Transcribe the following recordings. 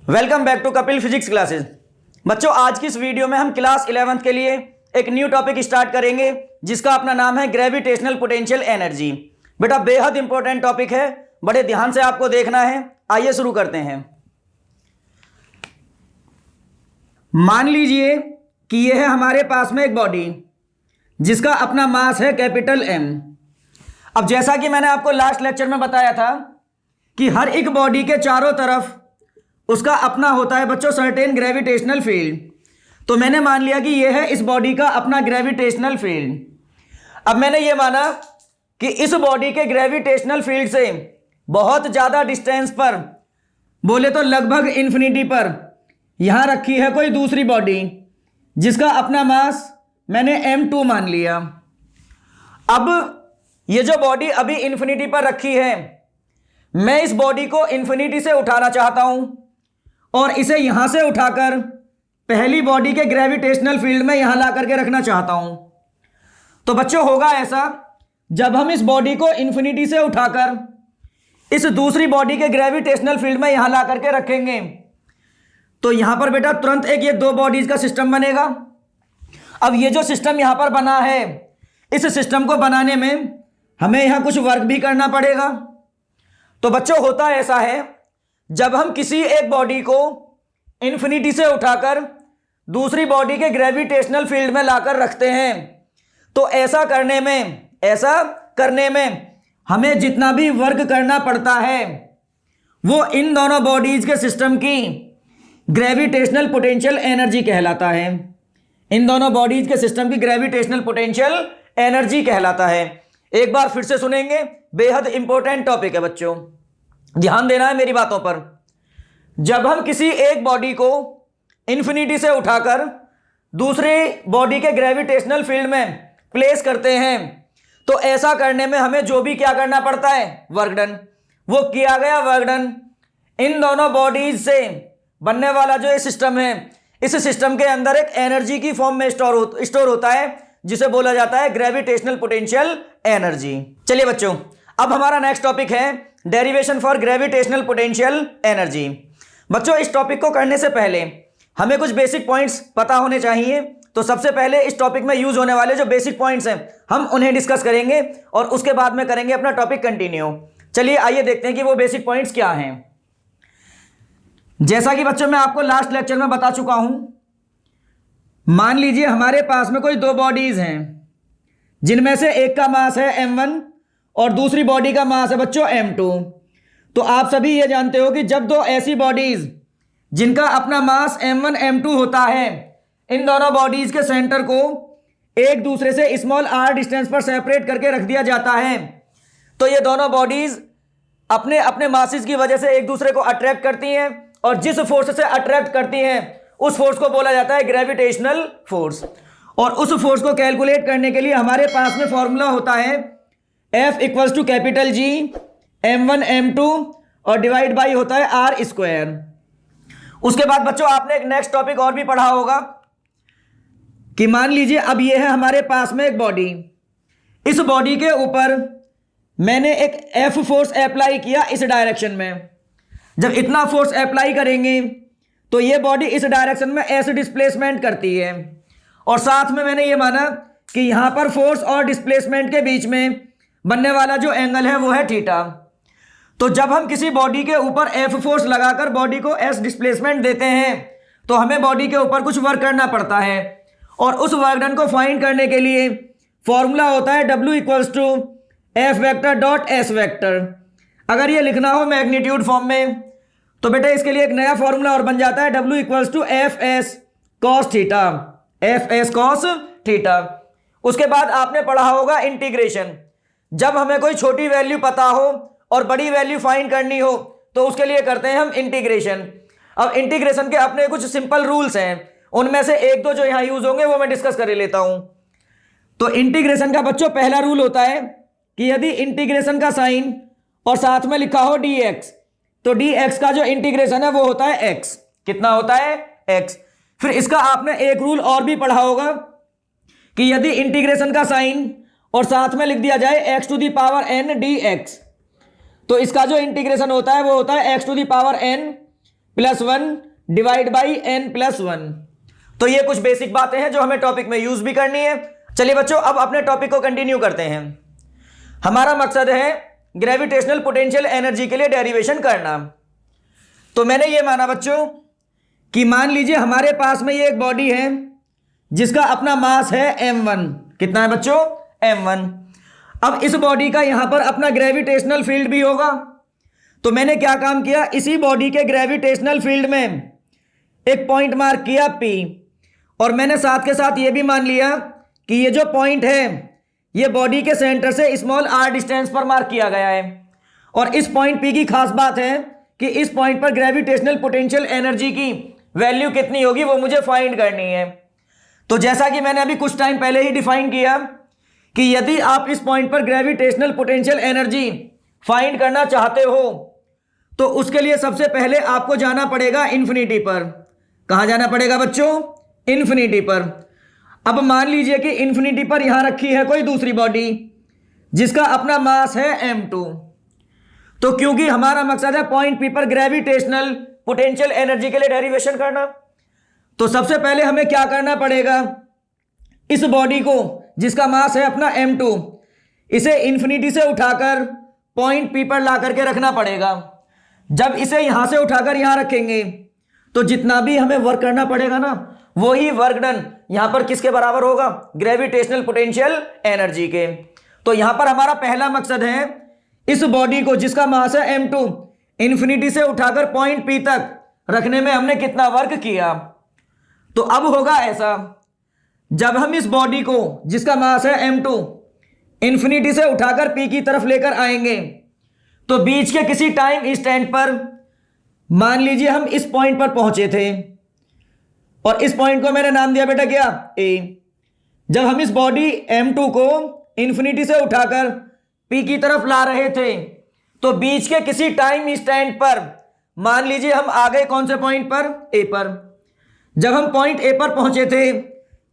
Welcome back to Kapil physics classes. बच्चों, आज की इस वीडियो में हम क्लास 11th के लिए एक न्यू टॉपिक स्टार्ट करेंगे जिसका अपना नाम है ग्रेविटेशनल पोटेंशियल एनर्जी। बेटा बेहद इंपॉर्टेंट टॉपिक है, बड़े ध्यान से आपको देखना है। आइए शुरू करते हैं। मान लीजिए कि यह है हमारे पास में एक बॉडी जिसका अपना मास है कैपिटल M। अब जैसा कि मैंने आपको लास्ट लेक्चर में बताया था कि हर एक बॉडी के चारों तरफ उसका अपना होता है बच्चों सर्टेन ग्रेविटेशनल फील्ड। तो मैंने मान लिया कि यह है इस बॉडी का अपना ग्रेविटेशनल फील्ड। अब मैंने ये माना कि इस बॉडी के ग्रेविटेशनल फील्ड से बहुत ज़्यादा डिस्टेंस पर, बोले तो लगभग इन्फिनिटी पर, यहां रखी है कोई दूसरी बॉडी जिसका अपना मास मैंने M2 मान लिया। अब ये जो बॉडी अभी इन्फिनिटी पर रखी है, मैं इस बॉडी को इन्फिनिटी से उठाना चाहता हूं और इसे यहां से उठाकर पहली बॉडी के ग्रेविटेशनल फील्ड में यहां ला करके रखना चाहता हूं। तो बच्चों होगा ऐसा, जब हम इस बॉडी को इन्फिनिटी से उठाकर इस दूसरी बॉडी के ग्रेविटेशनल फील्ड में यहां ला करके रखेंगे तो यहां पर बेटा तुरंत एक ये दो बॉडीज का सिस्टम बनेगा। अब ये जो सिस्टम यहां पर बना है, इस सिस्टम को बनाने में हमें यहां कुछ वर्क भी करना पड़ेगा। तो बच्चों होता ऐसा है, जब हम किसी एक बॉडी को इन्फिनिटी से उठाकर दूसरी बॉडी के ग्रेविटेशनल फील्ड में लाकर रखते हैं तो ऐसा करने में हमें जितना भी वर्क करना पड़ता है वो इन दोनों बॉडीज के सिस्टम की ग्रेविटेशनल पोटेंशियल एनर्जी कहलाता है। इन दोनों बॉडीज के सिस्टम की ग्रेविटेशनल पोटेंशियल एनर्जी कहलाता है। एक बार फिर से सुनेंगे, बेहद इंपॉर्टेंट टॉपिक है बच्चों, ध्यान देना है मेरी बातों पर। जब हम किसी एक बॉडी को इन्फिनिटी से उठाकर दूसरी बॉडी के ग्रेविटेशनल फील्ड में प्लेस करते हैं तो ऐसा करने में हमें जो भी क्या करना पड़ता है, वर्क डन, वो किया गया वर्क डन इन दोनों बॉडीज से बनने वाला जो ये सिस्टम है, इस सिस्टम के अंदर एक एनर्जी की फॉर्म में स्टोर होता है जिसे बोला जाता है ग्रेविटेशनल पोटेंशियल एनर्जी। चलिए बच्चों, अब हमारा नेक्स्ट टॉपिक है derivation for gravitational potential energy. बच्चों इस टॉपिक को करने से पहले हमें कुछ बेसिक पॉइंट्स पता होने चाहिए। तो सबसे पहले इस टॉपिक में यूज होने वाले जो बेसिक पॉइंट्स हैं हम उन्हें डिस्कस करेंगे और उसके बाद में करेंगे अपना टॉपिक कंटिन्यू। चलिए आइए देखते हैं कि वो बेसिक पॉइंट्स क्या हैं। जैसा कि बच्चों मैं आपको लास्ट लेक्चर में बता चुका हूं, मान लीजिए हमारे पास में कोई दो बॉडीज हैं जिनमें से एक का मास है M1 और दूसरी बॉडी का मास है बच्चों M2। तो आप सभी ये जानते हो कि जब दो ऐसी बॉडीज जिनका अपना मास M1 M2 होता है, इन दोनों बॉडीज के सेंटर को एक दूसरे से स्मॉल r डिस्टेंस पर सेपरेट करके रख दिया जाता है तो ये दोनों बॉडीज अपने अपने मासेस की वजह से एक दूसरे को अट्रैक्ट करती हैं और जिस फोर्स से अट्रैक्ट करती हैं उस फोर्स को बोला जाता है ग्रेविटेशनल फोर्स। और उस फोर्स को कैलकुलेट करने के लिए हमारे पास में फॉर्मूला होता है F equals to capital G M1 M2 और डिवाइड बाई होता है R स्क्वायर। उसके बाद बच्चों आपने एक नेक्स्ट टॉपिक और भी पढ़ा होगा कि मान लीजिए अब ये है हमारे पास में एक बॉडी, इस बॉडी के ऊपर मैंने एक F फोर्स अप्लाई किया इस डायरेक्शन में। जब इतना फोर्स अप्लाई करेंगे तो ये बॉडी इस डायरेक्शन में S डिस्प्लेसमेंट करती है और साथ में मैंने ये माना कि यहां पर फोर्स और डिस्प्लेसमेंट के बीच में बनने वाला जो एंगल है वो है थीटा। तो जब हम किसी बॉडी के ऊपर F फोर्स लगाकर बॉडी को S डिस्प्लेसमेंट देते हैं तो हमें बॉडी के ऊपर कुछ वर्क करना पड़ता है और उस वर्क डन को फाइंड करने के लिए फॉर्मूला होता है W equals to F vector dot S vector. अगर ये लिखना हो मैग्नीट्यूड फॉर्म में तो बेटा इसके लिए एक नया फॉर्मूला और बन जाता है W equals to FS cos theta, FS cos theta. उसके बाद आपने पढ़ा होगा इंटीग्रेशन। जब हमें कोई छोटी वैल्यू पता हो और बड़ी वैल्यू फाइंड करनी हो तो उसके लिए करते हैं हम इंटीग्रेशन। अब इंटीग्रेशन के अपने कुछ सिंपल रूल्स हैं, उनमें से एक दो जो यहां यूज होंगे वो मैं डिस्कस कर लेता हूं। तो इंटीग्रेशन का बच्चों पहला रूल होता है कि यदि इंटीग्रेशन का साइन और साथ में लिखा हो dx तो dx का जो इंटीग्रेशन है वो होता है x। कितना होता है? x। फिर इसका आपने एक रूल और भी पढ़ा होगा कि यदि इंटीग्रेशन का साइन और साथ में लिख दिया जाए x to the power n dx तो इसका जो इंटीग्रेशन होता है वो होता है x to the power n +1 divide by n+1। तो ये कुछ बेसिक बातें हैं जो हमें टॉपिक में यूज भी करनी है। चलिए बच्चों, अब अपने टॉपिक को कंटिन्यू करते हैं। हमारा मकसद है ग्रेविटेशनल पोटेंशियल एनर्जी के लिए डेरिवेशन करना। तो मैंने ये माना बच्चों कि मान लीजिए हमारे पास में ये एक बॉडी है जिसका अपना मास है m1। कितना है बच्चों? m1। अब इस बॉडी का यहां पर अपना ग्रेविटेशनल फील्ड भी होगा। तो मैंने क्या काम किया, इसी बॉडी के ग्रेविटेशनल फील्ड में एक पॉइंट मार्क किया P, और मैंने साथ के साथ ये भी मान लिया कि ये जो पॉइंट है ये बॉडी के सेंटर से स्मॉल r डिस्टेंस पर मार्क किया गया है। और इस पॉइंट P की खास बात है कि इस पॉइंट पर ग्रेविटेशनल पोटेंशियल एनर्जी की वैल्यू कितनी होगी वो मुझे फाइंड करनी है। तो जैसा कि मैंने अभी कुछ टाइम पहले ही डिफाइन किया कि यदि आप इस पॉइंट पर ग्रेविटेशनल पोटेंशियल एनर्जी फाइंड करना चाहते हो तो उसके लिए सबसे पहले आपको जाना पड़ेगा इन्फिनिटी पर। कहां जाना पड़ेगा बच्चों? इन्फिनिटी पर। अब मान लीजिए कि इन्फिनिटी पर यहां रखी है कोई दूसरी बॉडी जिसका अपना मास है m2। तो क्योंकि हमारा मकसद है पॉइंट P पर ग्रेविटेशनल पोटेंशियल एनर्जी के लिए डेरिवेशन करना, तो सबसे पहले हमें क्या करना पड़ेगा, इस बॉडी को जिसका मास है अपना m2, इसे इन्फिनिटी से उठाकर पॉइंट P पर ला करके रखना पड़ेगा। जब इसे यहां से उठाकर यहां रखेंगे तो जितना भी हमें वर्क करना पड़ेगा ना, वही वर्क डन यहां पर किसके बराबर होगा? ग्रेविटेशनल पोटेंशियल एनर्जी के। तो यहां पर हमारा पहला मकसद है इस बॉडी को जिसका मास है m2 इन्फिनिटी से उठाकर पॉइंट P तक रखने में हमने कितना वर्क किया। तो अब होगा ऐसा, जब हम इस बॉडी को जिसका मास है m2 इन्फिनिटी से उठाकर P की तरफ लेकर आएंगे तो बीच के किसी टाइम स्टैंड पर मान लीजिए हम इस पॉइंट पर पहुंचे थे और इस पॉइंट को मैंने नाम दिया बेटा क्या? A। जब हम इस बॉडी m2 को इन्फिनिटी से उठाकर P की तरफ ला रहे थे तो बीच के किसी टाइम स्टैंड पर मान लीजिए हम आ गए कौन से पॉइंट पर? A पर। जब हम पॉइंट A पर पहुंचे थे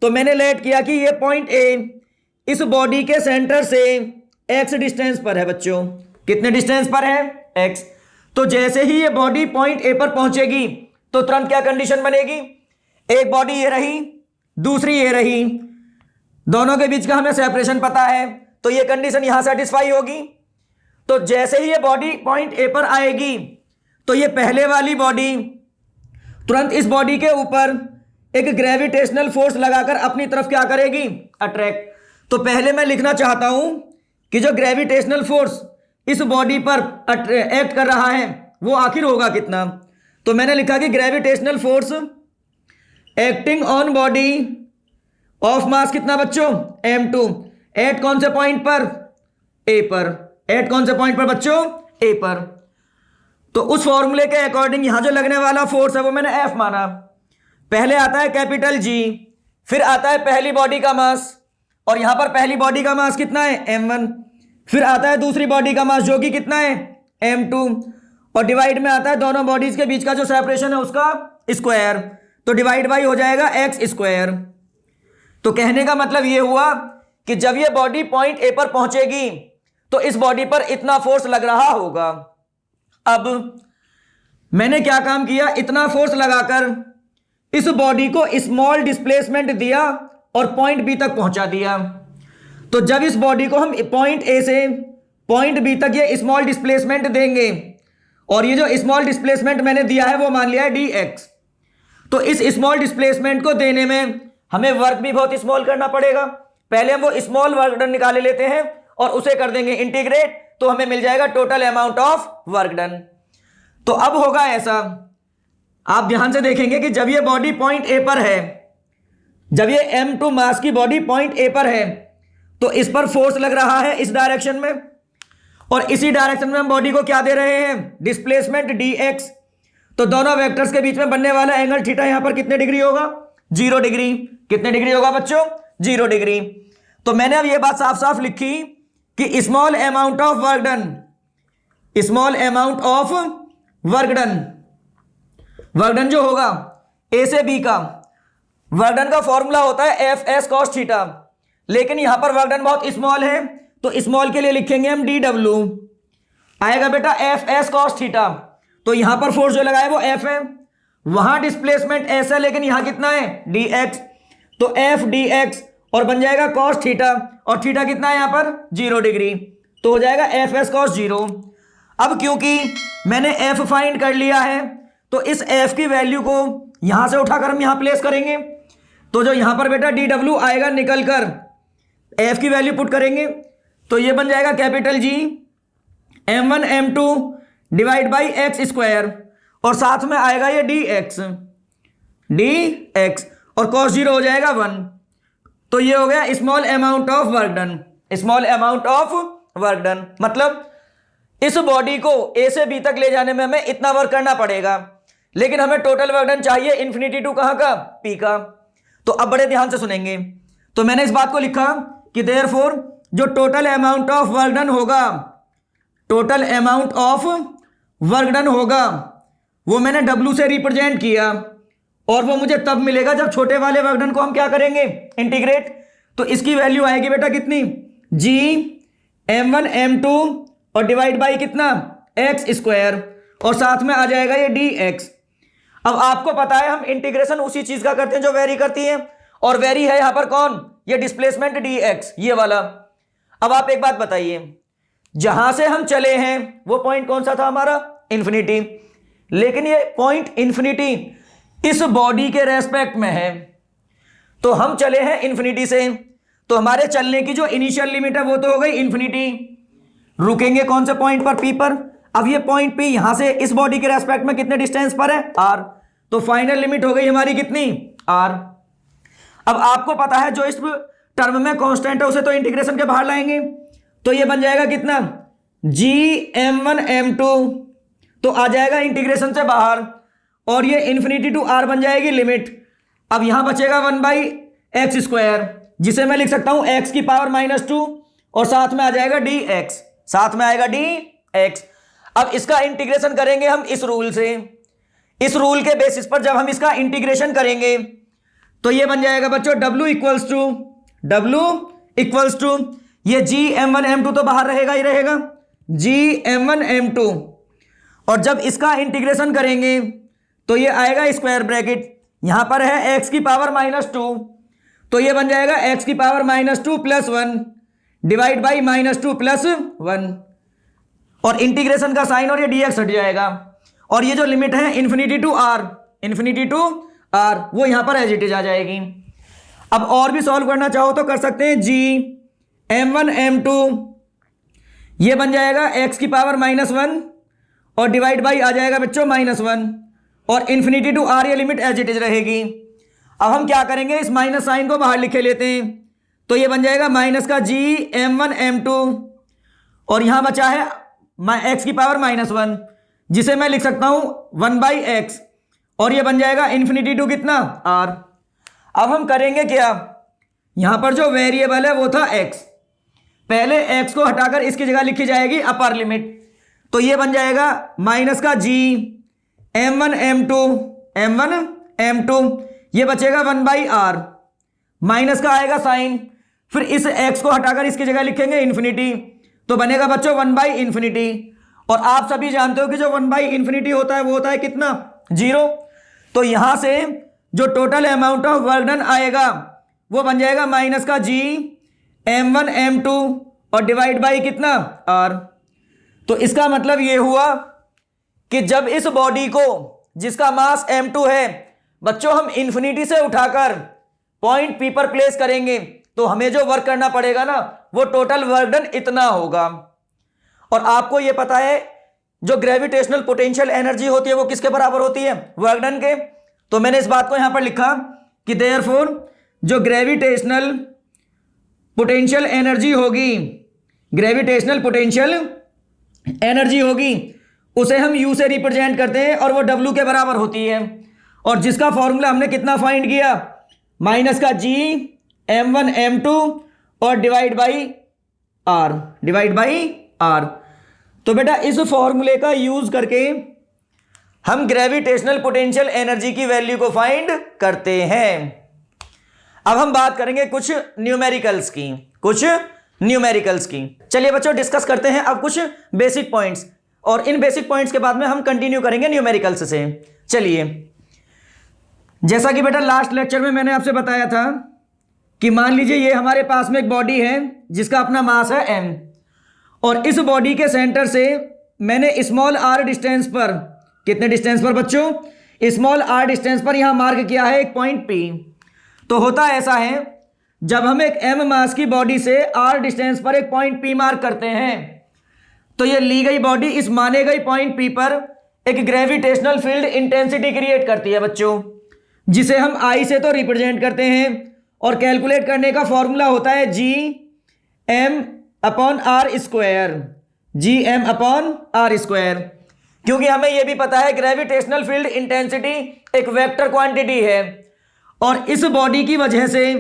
तो मैंने लेट किया कि ये पॉइंट A इस बॉडी के सेंटर से x डिस्टेंस पर है बच्चों। कितने डिस्टेंस पर है? x। तो जैसे ही ये बॉडी पॉइंट A पर पहुंचेगी तो तुरंत क्या कंडीशन बनेगी? एक बॉडी ये रही, दूसरी ये रही, दोनों के बीच का हमें सेपरेशन पता है, तो ये कंडीशन यहां सेटिस्फाई होगी। तो जैसे ही ये बॉडी पॉइंट A पर आएगी तो ये पहले वाली बॉडी तुरंत इस बॉडी के ऊपर एक ग्रेविटेशनल फोर्स लगाकर अपनी तरफ क्या करेगी? अट्रैक्ट। तो पहले मैं लिखना चाहता हूं कि जो ग्रेविटेशनल फोर्स इस बॉडी पर एक्ट कर रहा है वो आखिर होगा कितना। तो मैंने लिखा कि gravitational force acting on body of mass कितना बच्चों? m2 एट कौन से पॉइंट पर? A पर। एट कौन से पॉइंट पर बच्चों? A पर। तो उस फॉर्मूले के अकॉर्डिंग यहां जो लगने वाला फोर्स है वो मैंने F माना। पहले आता है कैपिटल G, फिर आता है पहली बॉडी का मास, और यहां पर पहली बॉडी का मास कितना है? m1। फिर आता है दूसरी बॉडी का मास जो कि कितना है? m2, और डिवाइड में आता है दोनों बॉडीज के बीच का जो सेपरेशन है उसका स्क्वायर। तो डिवाइड बाई हो जाएगा x स्क्वायर। तो कहने का मतलब ये हुआ कि जब ये बॉडी पॉइंट A पर पहुंचेगी तो इस बॉडी पर इतना फोर्स लग रहा होगा। अब मैंने क्या काम किया, इतना फोर्स लगाकर इस बॉडी को स्मॉल डिस्प्लेसमेंट दिया और पॉइंट B तक पहुंचा दिया। तो जब इस बॉडी को हम पॉइंट A से पॉइंट B तक ये स्मॉल डिस्प्लेसमेंट देंगे, और ये जो स्मॉल डिस्प्लेसमेंट मैंने दिया है वो मान लिया है dx, तो इस स्मॉल डिस्प्लेसमेंट को देने में हमें वर्क भी बहुत स्मॉल करना पड़ेगा। पहले हम वो स्मॉल वर्क डन निकाले लेते हैं और उसे कर देंगे इंटीग्रेट, तो हमें मिल जाएगा total amount of work done. तो अब होगा ऐसा, आप ध्यान से देखेंगे कि जब ये बॉडी पॉइंट A पर है, जब ये m2 मास की बॉडी पॉइंट A पर है तो इस पर फोर्स लग रहा है इस डायरेक्शन में, और इसी डायरेक्शन में हम बॉडी को क्या दे रहे हैं? Displacement dx। तो दोनों वेक्टर्स के बीच में बनने वाला एंगल थीटा यहां पर कितने डिग्री होगा? 0 डिग्री। कितने डिग्री होगा बच्चों? 0 डिग्री। तो मैंने अब ये बात साफ साफ लिखी कि small amount of work done, small amount of work done जो होगा A से B का, वर्क डन का फॉर्मूला होता है Fs cos थीटा, लेकिन यहां पर वर्क डन बहुत स्मॉल है तो स्मॉल के लिए लिखेंगे हम dw। आएगा बेटा Fs cos थीटा। तो यहां पर फोर्स जो लगा है वो F है, वहां डिस्प्लेसमेंट S है, लेकिन यहां कितना है dx, तो F dx और बन जाएगा cos थीटा, और थीटा कितना है यहां पर 0 डिग्री, तो हो जाएगा Fs cos 0। अब क्योंकि मैंने F फाइंड कर लिया है तो इस F की वैल्यू को यहां से उठाकर हम यहां प्लेस करेंगे, तो जो यहां पर बेटा dw आएगा निकल कर F की वैल्यू पुट करेंगे तो ये बन जाएगा capital G m1 m2 divide by x square, और साथ में आएगा ये dx और cos 0 हो जाएगा 1। तो ये हो गया small amount of work done, small amount of work done, मतलब इस बॉडी को ए से बी तक ले जाने में हमें इतना वर्क करना पड़ेगा, लेकिन हमें टोटल वर्क डन चाहिए इन्फिनिटी टू कहां का, पी का। तो अब बड़े ध्यान से सुनेंगे, तो मैंने इस बात को लिखा कि देयरफॉर जो total amount of work done होगा, total amount of work done होगा वो मैंने W से रिप्रेजेंट किया, और वो मुझे तब मिलेगा जब छोटे वाले वर्क डन को हम क्या करेंगे, इंटीग्रेट। तो इसकी वैल्यू आएगी बेटा कितनी, G m1 m2 और डिवाइड बाई कितना एक्स स्क्वायर, और साथ में आ जाएगा ये dx। अब आपको पता है हम इंटीग्रेशन उसी चीज का करते हैं जो वेरी करती है, और वेरी है यहां पर कौन, ये डिस्प्लेसमेंट dx, ये वाला। अब आप एक बात बताइए, जहां से हम चले हैं वो पॉइंट कौन सा था हमारा, इंफिनिटी, लेकिन ये पॉइंट इंफिनिटी इस बॉडी के रेस्पेक्ट में है, तो हम चले हैं इंफिनिटी से, तो हमारे चलने की जो इनिशियल लिमिट है वो तो हो गई इंफिनिटी, रुकेंगे कौन से पॉइंट पर, पी पर। अब ये पॉइंट पी यहां से इस बॉडी के रेस्पेक्ट में कितने डिस्टेंस पर है, आर, तो फाइनल लिमिट हो गई हमारी कितनी, आर। अब आपको पता है जो इस टर्म में कांस्टेंट है उसे तो इंटीग्रेशन के बाहर लाएंगे, तो ये बन जाएगा कितना, G m1 m2, तो आ जाएगा इंटीग्रेशन से बाहर, और ये इन्फिनिटी टू आर बन जाएगी लिमिट। अब यहां बचेगा 1 बाई एक्स स्क्वायर, जिसे मैं लिख सकता हूं x की पावर -2, और साथ में आ जाएगा dx, साथ में आएगा dx। अब इसका इंटीग्रेशन करेंगे हम इस रूल से, इस रूल के बेसिस पर जब हम इसका इंटीग्रेशन करेंगे तो ये बन जाएगा बच्चों W इक्वल्स टू ये G m1 m2 तो बाहर रहेगा ही रहेगा, G m1 m2, और जब इसका इंटीग्रेशन करेंगे तो ये आएगा स्क्वायर ब्रैकेट, यहां पर है x की पावर -2, तो ये बन जाएगा x की पावर -2 + 1 डिवाइड बाई -2 + 1, और इंटीग्रेशन का साइन और ये dx हट जाएगा, और ये जो लिमिट है इन्फिनिटी टू आर वो यहां पर एज इट इज आ जाएगी। अब और भी सॉल्व करना चाहो तो कर सकते हैं, G m1 m2 ये बन जाएगा x की पावर -1 और डिवाइड बाई आ जाएगा बच्चों -1, और इन्फिनिटी टू आर ये लिमिट एज इट इज रहेगी। अब हम क्या करेंगे, इस माइनस साइन को बाहर लिखे लेते हैं, तो ये बन जाएगा माइनस का G m1 m2, और यहां बचा है x की पावर -1, जिसे मैं लिख सकता हूं 1 बाई एक्स, और ये बन जाएगा इन्फिनिटी टू कितना, r। अब हम करेंगे क्या, यहां पर जो वेरिएबल है वो था x, पहले x को हटाकर इसकी जगह लिखी जाएगी अपर लिमिट, तो ये बन जाएगा माइनस का G m1 m2 ये बचेगा 1 बाई आर, माइनस का आएगा साइन, फिर इस x को हटाकर इसकी जगह लिखेंगे इन्फिनिटी, तो बनेगा बच्चों 1 बाई इंफिनिटी। और आप सभी जानते हो कि जो 1 बाई इंफिनिटी होता है वो होता है कितना, 0। तो यहां से जो total amount of work done आएगा वो बन जाएगा माइनस का G m1 m2 और डिवाइड बाई कितना, r। तो इसका मतलब ये हुआ कि जब इस बॉडी को जिसका मास m2 है बच्चों हम इंफिनिटी से उठाकर पॉइंट P पर प्लेस करेंगे तो हमें जो वर्क करना पड़ेगा ना वो टोटल वर्क डन इतना होगा। और आपको ये पता है जो ग्रेविटेशनल पोटेंशियल एनर्जी होती है वो किसके बराबर होती है, वर्क डन के। तो मैंने इस बात को यहां पर लिखा कि देयरफॉर जो ग्रेविटेशनल पोटेंशियल एनर्जी होगी, ग्रेविटेशनल पोटेंशियल एनर्जी होगी उसे हम U से रिप्रेजेंट करते हैं और वो W के बराबर होती है, और जिसका फॉर्मूला हमने कितना फाइंड किया, माइनस का G m1 m2 और डिवाइड बाई R। तो बेटा इस फॉर्मूले का यूज करके हम ग्रेविटेशनल पोटेंशियल एनर्जी की वैल्यू को फाइंड करते हैं। अब हम बात करेंगे कुछ न्यूमेरिकल्स की, चलिए बच्चों डिस्कस करते हैं अब कुछ बेसिक पॉइंट्स। और इन बेसिक पॉइंट्स के बाद में हम कंटिन्यू करेंगे न्यूमेरिकल्स से। चलिए, जैसा कि बेटा लास्ट लेक्चर में मैंने आपसे बताया था कि मान लीजिए ये हमारे पास में एक बॉडी है जिसका अपना मास है m, और इस बॉडी के सेंटर से मैंने स्मॉल r डिस्टेंस पर, कितने डिस्टेंस पर बच्चों, स्मॉल r डिस्टेंस पर यहां मार्क किया है एक पॉइंट P। तो होता ऐसा है, जब हम एक m मास की बॉडी से r डिस्टेंस पर एक पॉइंट P मार्क करते हैं तो ये ली गई बॉडी इस माने गई पॉइंट P पर एक ग्रेविटेशनल फील्ड इंटेंसिटी क्रिएट करती है बच्चों, जिसे हम I से तो रिप्रेजेंट करते हैं और कैलकुलेट करने का फॉर्मूला होता है Gm/r², Gm/r²। क्योंकि हमें यह भी पता है ग्रेविटेशनल फील्ड इंटेंसिटी एक वेक्टर क्वांटिटी है और इस बॉडी की वजह से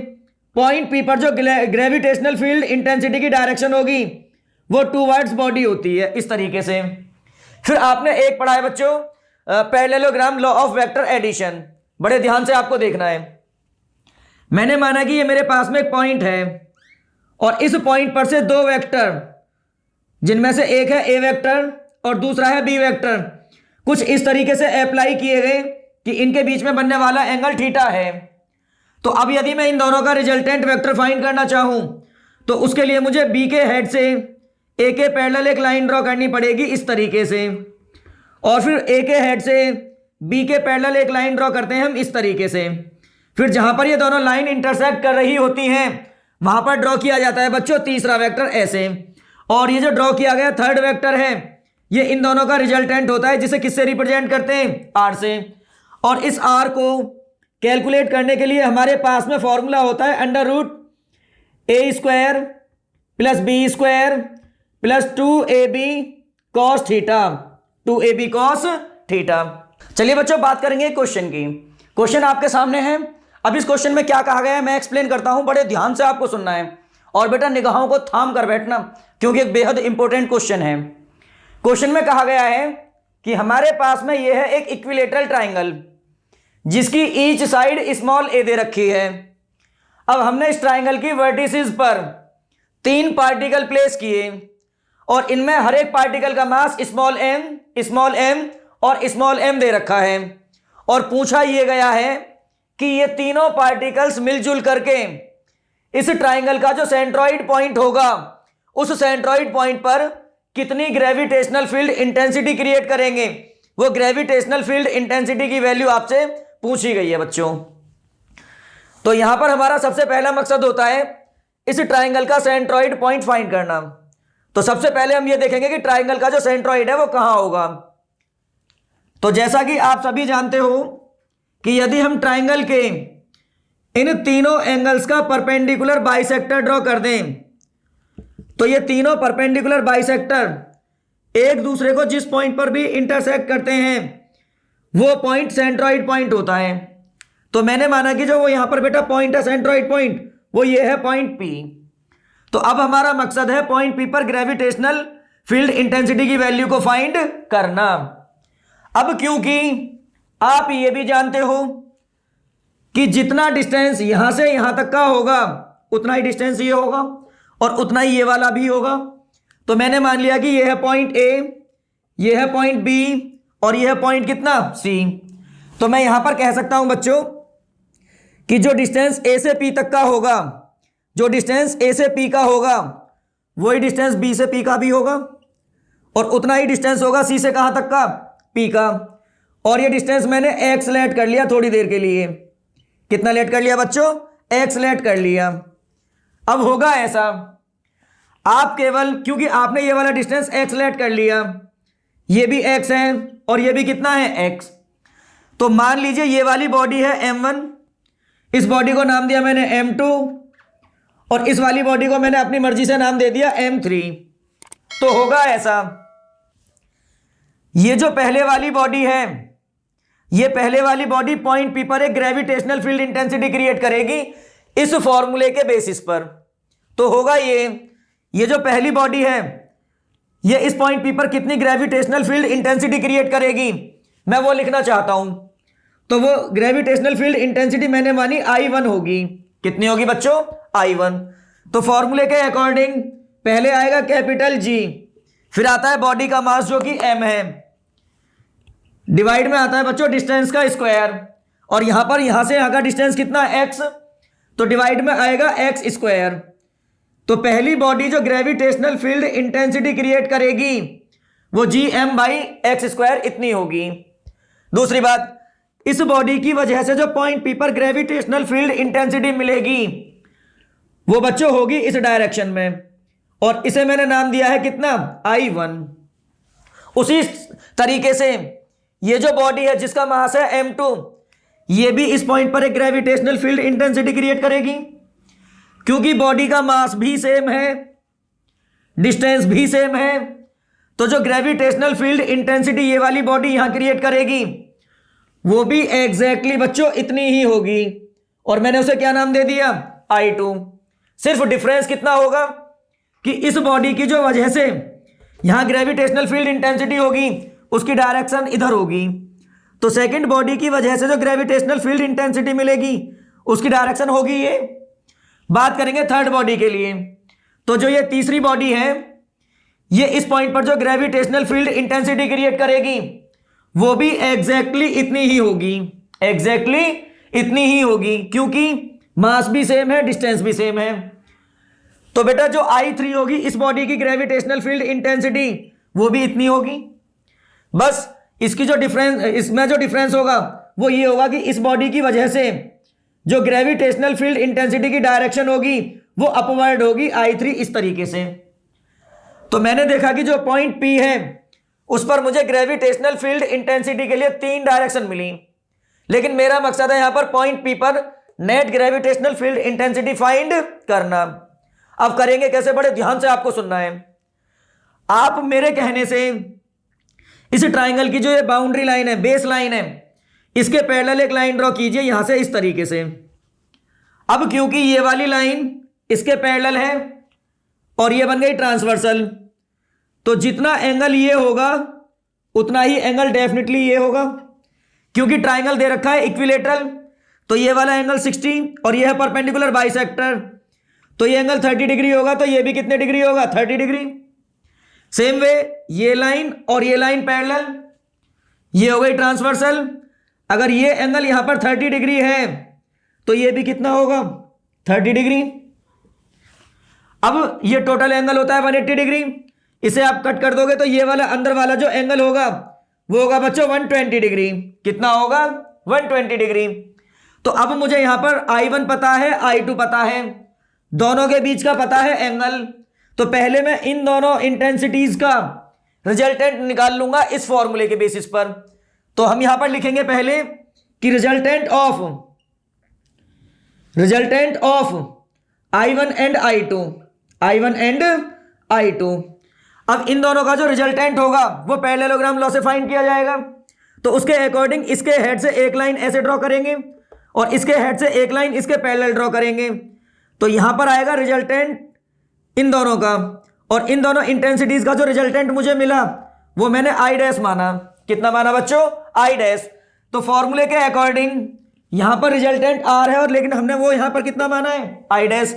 पॉइंट P पर जो ग्रेविटेशनल फील्ड इंटेंसिटी की डायरेक्शन होगी वो टूवर्ड्स बॉडी होती है, इस तरीके से। फिर आपने एक पढ़ा है बच्चों parallelogram law of vector addition, बड़े ध्यान से आपको देखना है। मैंने माना कि ये मेरे पास में एक पॉइंट है और इस पॉइंट पर से दो वेक्टर, जिनमें से एक है ए वेक्टर और दूसरा है बी वेक्टर, कुछ इस तरीके से अप्लाई किए गए कि इनके बीच में बनने वाला एंगल थीटा है। तो अब यदि मैं इन दोनों का रिजल्टेंट वेक्टर फाइंड करना चाहूं तो उसके लिए मुझे बी के हेड से ए के पैरेलल एक लाइन ड्रॉ करनी पड़ेगी इस तरीके से, और फिर ए के हेड से बी के पैरेलल एक लाइन ड्रॉ करते हैं हम इस तरीके से। फिर जहां पर ये दोनों लाइन इंटरसेक्ट कर रही होती हैं वहां पर ड्रॉ किया जाता है बच्चों तीसरा वेक्टर ऐसे, और ये जो ड्रॉ किया गया थर्ड वेक्टर है ये इन दोनों का रिजल्टेंट होता है, जिसे किससे रिप्रेजेंट करते हैं, आर से। और इस आर को कैलकुलेट करने के लिए हमारे पास में फॉर्मूला होता है √a² + b² + 2ab cos theta, 2ab cos theta. चलिए बच्चों बात करेंगे क्वेश्चन की। क्वेश्चन आपके सामने है। अब इस क्वेश्चन में क्या कहा गया है मैं एक्सप्लेन करता हूं, बड़े ध्यान से आपको सुनना है और बेटा निगाहों को थाम कर बैठना, क्योंकि एक बेहद इंपॉर्टेंट क्वेश्चन है। क्वेश्चन में कहा गया है कि हमारे पास में यह है एक इक्विलेटरल ट्राइंगल जिसकी ईच साइड स्मॉल ए दे रखी है। अब हमने इस ट्राइंगल की वर्टिसेस पर 3 पार्टिकल प्लेस किए और इनमें हर एक पार्टिकल का मास स्मॉल m और स्मॉल m दे रखा है, और पूछा यह गया है कि ये तीनों पार्टिकल्स मिलजुल करके इस ट्राइंगल का जो सेंट्रॉइड पॉइंट होगा उस सेंट्रॉइड पॉइंट पर कितनी ग्रेविटेशनल फील्ड इंटेंसिटी क्रिएट करेंगे। वो ग्रेविटेशनल फील्ड इंटेंसिटी की वैल्यू आपसे पूछी गई है बच्चों। तो यहां पर हमारा सबसे पहला मकसद होता है इस ट्राइंगल का सेंट्रॉइड पॉइंट फाइंड करना। तो सबसे पहले हम ये देखेंगे कि ट्राइंगल का जो सेंट्रॉइड है वो कहां होगा। तो जैसा कि आप सभी जानते हो कि यदि हम ट्राइंगल के इन तीनों एंगल्स का परपेंडिकुलर बाइसेक्टर ड्रॉ कर दें तो ये तीनों परपेंडिकुलर बाइसेक्टर एक दूसरे को जिस पॉइंट पर भी इंटरसेक्ट करते हैं वो पॉइंट सेंट्रॉइड पॉइंट होता है। तो मैंने माना कि जो वो यहां पर बेटा पॉइंट है सेंट्रॉइड पॉइंट वो ये है पॉइंट P। तो अब हमारा मकसद है पॉइंट P पर ग्रेविटेशनल फील्ड इंटेंसिटी की वैल्यू को फाइंड करना। अब क्योंकि आप ये भी जानते हो कि जितना डिस्टेंस यहां से यहां तक का होगा उतना ही डिस्टेंस ये होगा और उतना ही ये वाला भी होगा, तो मैंने मान लिया कि ये है पॉइंट A, ये है पॉइंट B और ये है पॉइंट कितना C। तो मैं यहां पर कह सकता हूं बच्चों कि जो डिस्टेंस A से P तक का होगा, जो डिस्टेंस A से P का होगा वही डिस्टेंस B से P का भी होगा और उतना ही डिस्टेंस होगा C से कहां तक का, P का। और ये डिस्टेंस मैंने x लेट कर लिया थोड़ी देर के लिए। कितना लेट कर लिया बच्चों, x लेट कर लिया। अब होगा ऐसा, आप केवल क्योंकि आपने ये वाला डिस्टेंस x लेट कर लिया, ये भी x है और ये भी कितना है x, तो मान लीजिए ये वाली बॉडी है m1, इस बॉडी को नाम दिया मैंने m2 और इस वाली बॉडी को मैंने अपनी मर्जी से नाम दे दिया m3। तो होगा ऐसा, ये जो पहले वाली बॉडी है ये पहले वाली बॉडी पॉइंट P पर एक ग्रेविटेशनल फील्ड इंटेंसिटी क्रिएट करेगी इस फॉर्मूले के बेसिस पर। तो होगा ये जो पहली बॉडी है ये इस पॉइंट P पर कितनी ग्रेविटेशनल फील्ड इंटेंसिटी क्रिएट करेगी मैं वो लिखना चाहता हूं। तो वो ग्रेविटेशनल फील्ड इंटेंसिटी मैंने मानी I1 होगी। कितनी होगी बच्चों, I1। तो फॉर्मूले के अकॉर्डिंग पहले आएगा कैपिटल G, फिर आता है बॉडी का मास जो कि m है, डिवाइड में आता है बच्चों डिस्टेंस का स्क्वायर, और यहां पर यहां से यहां का डिस्टेंस कितना है x, तो डिवाइड में आएगा x स्क्वायर। तो पहली बॉडी जो ग्रेविटेशनल फील्ड इंटेंसिटी क्रिएट करेगी वो gm/x² इतनी होगी। दूसरी बात, इस बॉडी की वजह से जो पॉइंट P पर ग्रेविटेशनल फील्ड इंटेंसिटी मिलेगी वो बच्चों होगी इस डायरेक्शन में, और इसे मैंने नाम दिया है कितना, I1। उसी तरीके से ये जो बॉडी है जिसका मास है m2, ये भी इस पॉइंट पर एक ग्रेविटेशनल फील्ड इंटेंसिटी क्रिएट करेगी, क्योंकि बॉडी का मास भी सेम है, डिस्टेंस भी सेम है, तो जो ग्रेविटेशनल फील्ड इंटेंसिटी ये वाली बॉडी यहां क्रिएट करेगी वो भी एग्जैक्टली बच्चों इतनी ही होगी, और मैंने उसे क्या नाम दे दिया, I2। सिर्फ डिफरेंस कितना होगा कि इस बॉडी की जो वजह से यहां ग्रेविटेशनल फील्ड इंटेंसिटी होगी उसकी डायरेक्शन इधर होगी, तो सेकंड बॉडी की वजह से जो ग्रेविटेशनल फील्ड इंटेंसिटी मिलेगी उसकी डायरेक्शन होगी ये। बात करेंगे थर्ड बॉडी के लिए, तो जो ये तीसरी बॉडी है ये इस पॉइंट पर जो ग्रेविटेशनल फील्ड इंटेंसिटी क्रिएट करेगी वो भी एग्जैक्टली इतनी ही होगी, एग्जैक्टली इतनी ही होगी, क्योंकि मास भी सेम है, डिस्टेंस भी सेम है। तो बेटा जो I3 होगी इस बॉडी की ग्रेविटेशनल फील्ड इंटेंसिटी वो भी इतनी होगी। बस इसकी जो डिफरेंस, इसमें जो डिफरेंस होगा वो ये होगा कि इस बॉडी की वजह से जो ग्रेविटेशनल फील्ड इंटेंसिटी की डायरेक्शन होगी वो अपवर्ड होगी I3 इस तरीके से। तो मैंने देखा कि जो पॉइंट P है उस पर मुझे ग्रेविटेशनल फील्ड इंटेंसिटी के लिए 3 डायरेक्शन मिली, लेकिन मेरा मकसद है यहां पर पॉइंट P पर net gravitational field intensity find करना। अब करेंगे कैसे, बड़े ध्यान से आपको सुनना है। आप मेरे कहने से इस ट्राइंगल की जो ये बाउंड्री लाइन है, बेस लाइन है, इसके पैरेलल एक लाइन ड्रॉ कीजिए यहां से इस तरीके से। अब क्योंकि ये वाली लाइन इसके पैरेलल है और ये बन गई ट्रांसवर्सल, तो जितना एंगल ये होगा उतना ही एंगल डेफिनेटली ये होगा, क्योंकि ट्राइंगल दे रखा है इक्विलेटरल, तो ये वाला एंगल 60 और ये है परपेंडिकुलर बाइसेक्टर, तो ये एंगल 30 डिग्री होगा, तो ये भी कितने डिग्री होगा, 30 डिग्री। सेम वे ये लाइन और ये लाइन पैरेलल, ये हो गई ट्रांसवर्सल। अगर ये एंगल यहां पर 30 डिग्री है तो ये भी कितना होगा, 30 डिग्री। अब ये टोटल एंगल होता है 180 डिग्री, इसे आप कट कर दोगे तो ये वाला अंदर वाला जो एंगल होगा वो होगा बच्चों 120 डिग्री। कितना होगा, 120 डिग्री। तो अब मुझे यहां पर I1 पता है, I2 पता है, दोनों के बीच का पता है एंगल। तो पहले मैं इन दोनों इंटेंसिटीज का रिजल्टेंट निकाल लूंगा इस फॉर्मूले के बेसिस पर। तो हम यहां पर लिखेंगे पहले कि resultant of I1 and I2, I1 and I2। अब इन दोनों का जो रिजल्टेंट होगा वो पैरेललोग्राम लॉ से फाइंड किया जाएगा। तो उसके अकॉर्डिंग इसके हेड से एक लाइन ऐसे ड्रॉ करेंगे और इसके हेड से एक लाइन इसके पैरेलल ड्रॉ करेंगे, तो यहां पर आएगा रिजल्टेंट इन दोनों का, और इन दोनों इंटेंसिटीज का जो रिजल्टेंट मुझे मिला वो मैंने I' माना। कितना माना बच्चों, I'। तो फॉर्मूले के अकॉर्डिंग यहां पर रिजल्टेंट R है, और लेकिन हमने वो यहां पर कितना माना है, I'।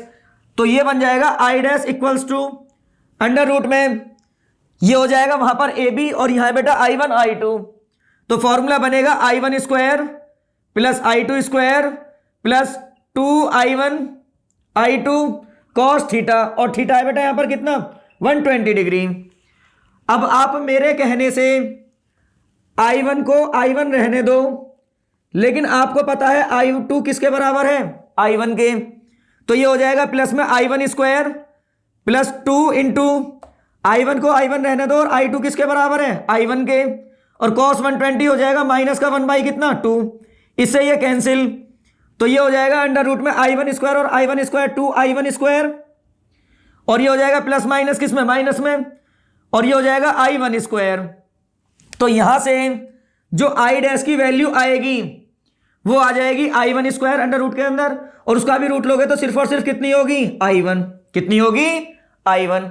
तो ये बन जाएगा I' equals to under root में ये हो जाएगा वहां पर AB और यहां बेटा I1 I2। तो फॉर्मूला बनेगा I1 square plus I2 square plus 2I1 I2 cos theta, और थीटा है बेटा यहां पर कितना, 120 डिग्री। अब आप मेरे कहने से I1 को I1 रहने दो, लेकिन आपको पता है I2 किसके बराबर है, I1 के। तो ये हो जाएगा प्लस में I1 square plus 2 into I1 को I1 रहने दो और I2 किसके बराबर है, I1 के, और cos 120 हो जाएगा माइनस का 1 बाई कितना 2, इससे ये कैंसिल। तो ये हो जाएगा अंडर रूट में I1 स्क्वायर और I1 स्क्वायर 2I1 स्क्वायर, और ये हो जाएगा प्लस माइनस किसमें, माइनस में, और ये हो जाएगा I1 स्क्वायर। तो यहां से जो I' की वैल्यू आएगी वो आ जाएगी I1 स्क्वायर अंडर रूट के अंदर, और उसका भी रूट लोगे तो सिर्फ और सिर्फ कितनी होगी, I1। कितनी होगी, I1।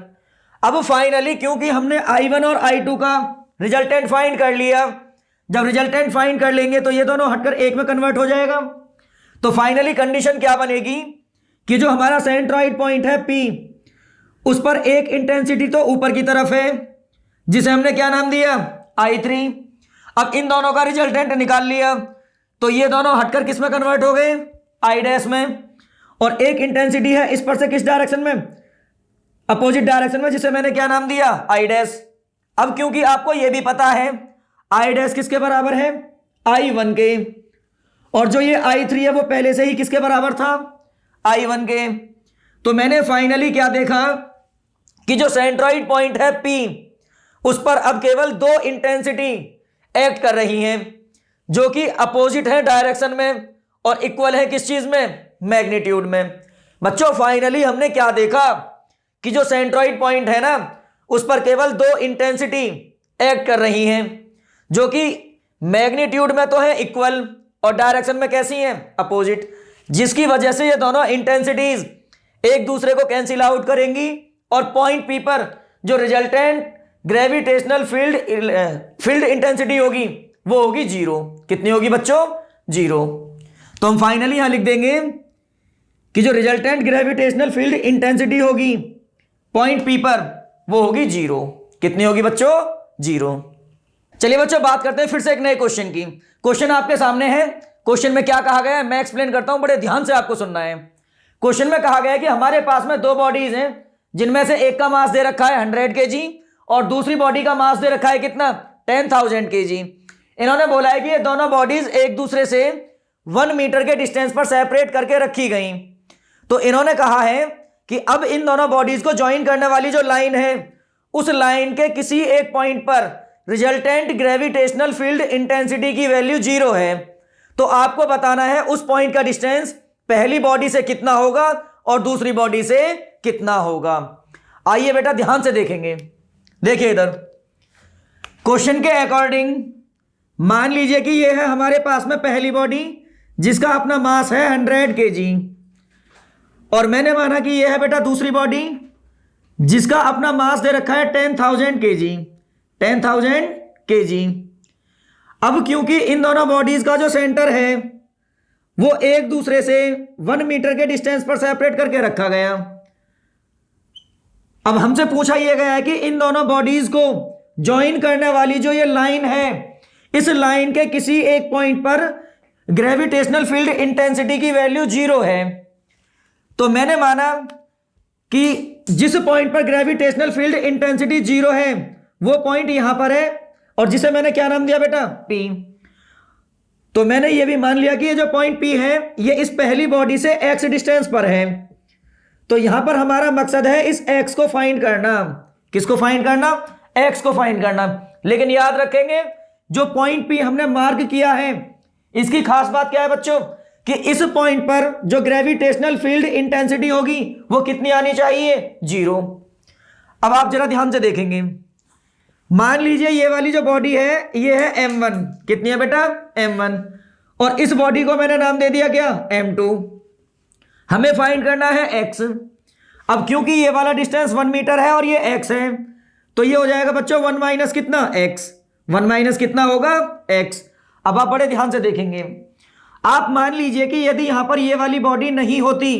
अब फाइनली क्योंकि हमने I1 और I2 का रिजल्टेंट फाइंड कर लिया, जब रिजल्टेंट फाइंड कर लेंगे तो ये दोनों हटकर एक में कन्वर्ट हो जाएगा। तो फाइनली कंडीशन क्या बनेगी कि जो हमारा सेंट्रॉइड पॉइंट है P, उस पर एक इंटेंसिटी तो ऊपर की तरफ है जिसे हमने क्या नाम दिया, I3। अब इन दोनों का रिजल्टेंट निकाल लिया, तो ये दोनों हटकर किस में कन्वर्ट हो गए, I डैश में। और एक इंटेंसिटी है इस पर से किस डायरेक्शन में, अपोजिट डायरेक्शन में, जिसे मैंने क्या नाम दिया, I डैश। अब क्योंकि आपको यह भी पता है I डैश किसके बराबर है, I1 के, और जो ये I3 है वो पहले से ही किसके बराबर था, I1 के। तो मैंने फाइनली क्या देखा कि जो सेंट्रॉइड पॉइंट है P, उस पर अब केवल दो इंटेंसिटी एक्ट कर रही हैं, जो कि अपोजिट है डायरेक्शन में और इक्वल है किस चीज में, मैग्नीट्यूड में। बच्चों फाइनली हमने क्या देखा कि जो सेंट्रॉइड पॉइंट है ना, उस पर केवल दो इंटेंसिटी एक्ट कर रही हैं, जो कि मैग्नीट्यूड में तो है इक्वल और डायरेक्शन में कैसी हैं, अपोजिट, जिसकी वजह से ये दोनों इंटेंसिटीज एक दूसरे को कैंसिल आउट करेंगी और पॉइंट पी पर जो रिजल्टेंट ग्रेविटेशनल फील्ड इंटेंसिटी होगी वो होगी जीरो। कितनी होगी बच्चों, जीरो। तो हम फाइनली यहां लिख देंगे कि जो रिजल्टेंट ग्रेविटेशनल फील्ड इंटेंसिटी होगी पॉइंट पी पर वो होगी जीरो। कितनी होगी बच्चों, जीरो। चलिए बच्चों बात करते हैं फिर से एक नए क्वेश्चन की। क्वेश्चन आपके सामने है। क्वेश्चन में क्या कहा गया है मैं एक्सप्लेन करता हूं, बड़े ध्यान से आपको सुनना है। क्वेश्चन में कहा गया है कि हमारे पास में दो बॉडीज हैं, जिनमें से एक का मास दे रखा है 100 kg और दूसरी बॉडी का मास दे रखा है कितना, 10,000 kg। इन्होंने बोला है कि ये दोनों बॉडीज एक दूसरे से 1 मीटर के डिस्टेंस पर सेपरेट करके रखी गई। तो इन्होंने कहा है कि अब इन दोनों बॉडीज को ज्वाइन करने वाली जो लाइन है, उस लाइन के किसी एक पॉइंट पर रिजल्टेंट ग्रेविटेशनल फील्ड इंटेंसिटी की वैल्यू जीरो है। तो आपको बताना है उस पॉइंट का डिस्टेंस पहली बॉडी से कितना होगा और दूसरी बॉडी से कितना होगा। आइए बेटा ध्यान से देखेंगे। देखिए इधर क्वेश्चन के अकॉर्डिंग मान लीजिए कि यह है हमारे पास में पहली बॉडी, जिसका अपना मास है 100 kg, और मैंने माना कि यह है बेटा दूसरी बॉडी, जिसका अपना मास दे रखा है 10,000 kg, 10,000 kg। अब क्योंकि इन दोनों बॉडीज का जो सेंटर है वो एक दूसरे से 1 मीटर के डिस्टेंस पर सेपरेट करके रखा गया। अब हमसे पूछा यह गया है कि इन दोनों बॉडीज को ज्वाइन करने वाली जो ये लाइन है, इस लाइन के किसी एक पॉइंट पर ग्रेविटेशनल फील्ड इंटेंसिटी की वैल्यू जीरो है। तो मैंने माना कि जिस पॉइंट पर ग्रेविटेशनल फील्ड इंटेंसिटी जीरो है वो पॉइंट यहां पर है, और जिसे मैंने क्या नाम दिया बेटा, P। तो मैंने ये भी मान लिया कि ये जो पॉइंट P है ये इस पहली बॉडी से x डिस्टेंस पर है। तो यहां पर हमारा मकसद है इस x को फाइंड करना। किसको फाइंड करना, x को फाइंड करना। लेकिन याद रखेंगे जो पॉइंट P हमने मार्क किया है, इसकी खास बात क्या है बच्चों, कि इस पॉइंट पर जो ग्रेविटेशनल फील्ड इंटेंसिटी होगी वो कितनी आनी चाहिए, जीरो। अब आप जरा ध्यान से देखेंगे, मान लीजिए ये वाली जो बॉडी है ये है m1। कितनी है बेटा, m1, और इस बॉडी को मैंने नाम दे दिया क्या, m2। हमें फाइंड करना है x। अब क्योंकि ये वाला डिस्टेंस 1 मीटर है और ये x है, तो ये हो जाएगा बच्चों 1 माइनस कितना, x। 1 माइनस कितना होगा, x। अब आप बड़े ध्यान से देखेंगे, आप मान लीजिए कि यदि यहां पर ये वाली बॉडी नहीं होती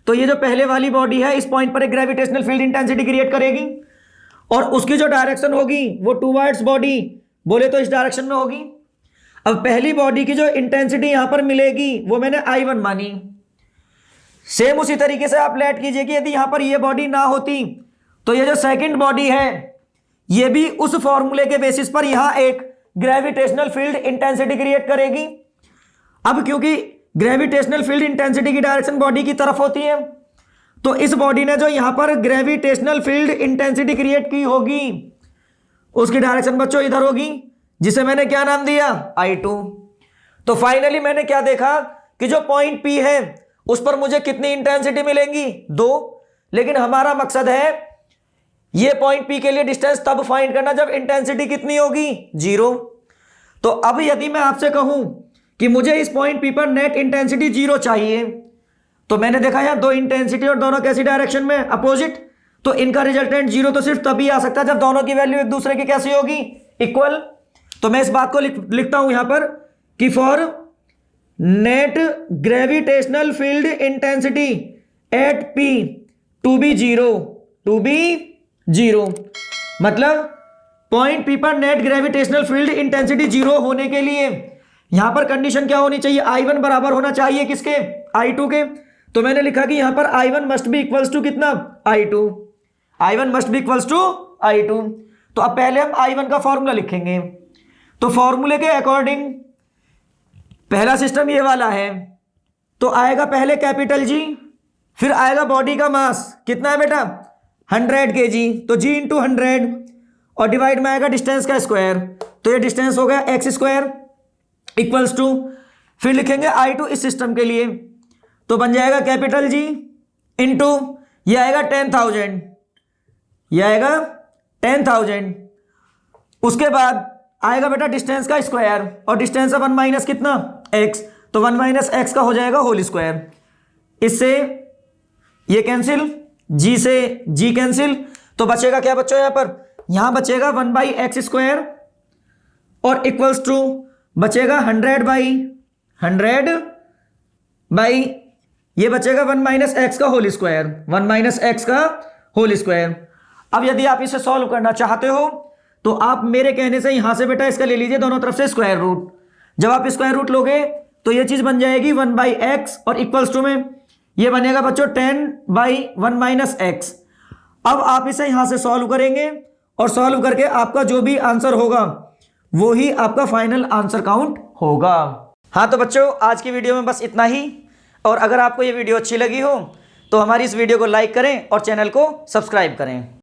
तो ये जो पहले वाली बॉडी है इस पॉइंट पर एक ग्रेविटेशनल फील्ड इंटेंसिटी क्रिएट करेगी, और उसकी जो डायरेक्शन होगी वो टूवर्ड्स बॉडी, बोले तो इस डायरेक्शन में होगी। अब पहली बॉडी की जो इंटेंसिटी यहां पर मिलेगी वो मैंने I1 मानी। सेम उसी तरीके से आप लेट कीजिए कि यदि यहां पर ये बॉडी ना होती तो ये जो सेकंड बॉडी है ये भी उस फॉर्मूले के बेसिस पर यहां एक ग्रेविटेशनल फील्ड इंटेंसिटी क्रिएट करेगी। अब क्योंकि ग्रेविटेशनल फील्ड इंटेंसिटी की डायरेक्शन बॉडी की तरफ होती है, तो इस बॉडी ने जो यहां पर ग्रेविटेशनल फील्ड इंटेंसिटी क्रिएट की होगी उसकी डायरेक्शन बच्चों इधर होगी, जिसे मैंने क्या नाम दिया, I2। तो फाइनली मैंने क्या देखा कि जो पॉइंट P है उस पर मुझे कितनी इंटेंसिटी मिलेंगी, 2। लेकिन हमारा मकसद है ये पॉइंट P के लिए डिस्टेंस तब फाइंड करना जब इंटेंसिटी कितनी होगी, 0। तो अब यदि मैं आपसे कहूं कि मुझे इस पॉइंट P पर नेट इंटेंसिटी 0 चाहिए, तो मैंने देखा यार दो इंटेंसिटी और दोनों कैसी डायरेक्शन में, अपोजिट। तो इनका रिजल्टेंट 0 तो सिर्फ तभी आ सकता है जब दोनों की वैल्यू एक दूसरे की कैसी होगी, इक्वल। तो मैं इस बात को लिखता हूं यहां पर कि for net gravitational field intensity at P to be zero, मतलब पॉइंट पी पर नेट ग्रेविटेशनल फील्ड इंटेंसिटी 0 होने के लिए यहां पर कंडीशन क्या होनी चाहिए, I1 बराबर होना चाहिए किसके, I2 के। तो मैंने लिखा कि यहां पर I1 must be equals to कितना, I2, I1 must be equals to I2। तो अब पहले हम I1 का फॉर्मूला लिखेंगे। तो फॉर्मूले के अकॉर्डिंग पहला सिस्टम ये वाला है, तो आएगा पहले कैपिटल जी, फिर आएगा बॉडी का मास कितना है बेटा 100 kg, तो G इंटू 100 और डिवाइड में आएगा डिस्टेंस का स्क्वायर, तो ये डिस्टेंस हो गया x स्क्वायर इक्वल्स टू, फिर लिखेंगे I2 इस सिस्टम के लिए, तो बन जाएगा कैपिटल जी इंटू ये आएगा 10,000, ये आएगा 10,000। उसके बाद आएगा बेटा डिस्टेंस का स्क्वायर और डिस्टेंस 1 माइनस कितना x, तो 1 माइनस एक्स का हो जाएगा होल स्क्वायर। इससे ये कैंसिल, g से g कैंसिल, तो बचेगा क्या बच्चों यहां बचेगा 1/x स्क्वायर और इक्वल्स टू बचेगा 100/100 बाई ये बचेगा 1 माइनस एक्स का होल स्क्वायर, 1 माइनस एक्स का होल स्क्वायर। अब यदि आप इसे सॉल्व करना चाहते हो तो आप मेरे कहने से यहां से बेटा इसका ले लीजिए दोनों तरफ से स्क्वायर रूट। जब आप स्क्वायर रूट लोगे तो ये चीज बन जाएगी 1/x और इक्वल्स टू में ये बनेगा बच्चों 10/1 माइनस एक्स। अब आप इसे यहां से सॉल्व करेंगे और सॉल्व करके आपका जो भी आंसर होगा वो ही आपका फाइनल आंसर काउंट होगा। हाँ तो बच्चों आज की वीडियो में बस इतना ही, और अगर आपको ये वीडियो अच्छी लगी हो तो हमारी इस वीडियो को लाइक करें और चैनल को सब्सक्राइब करें।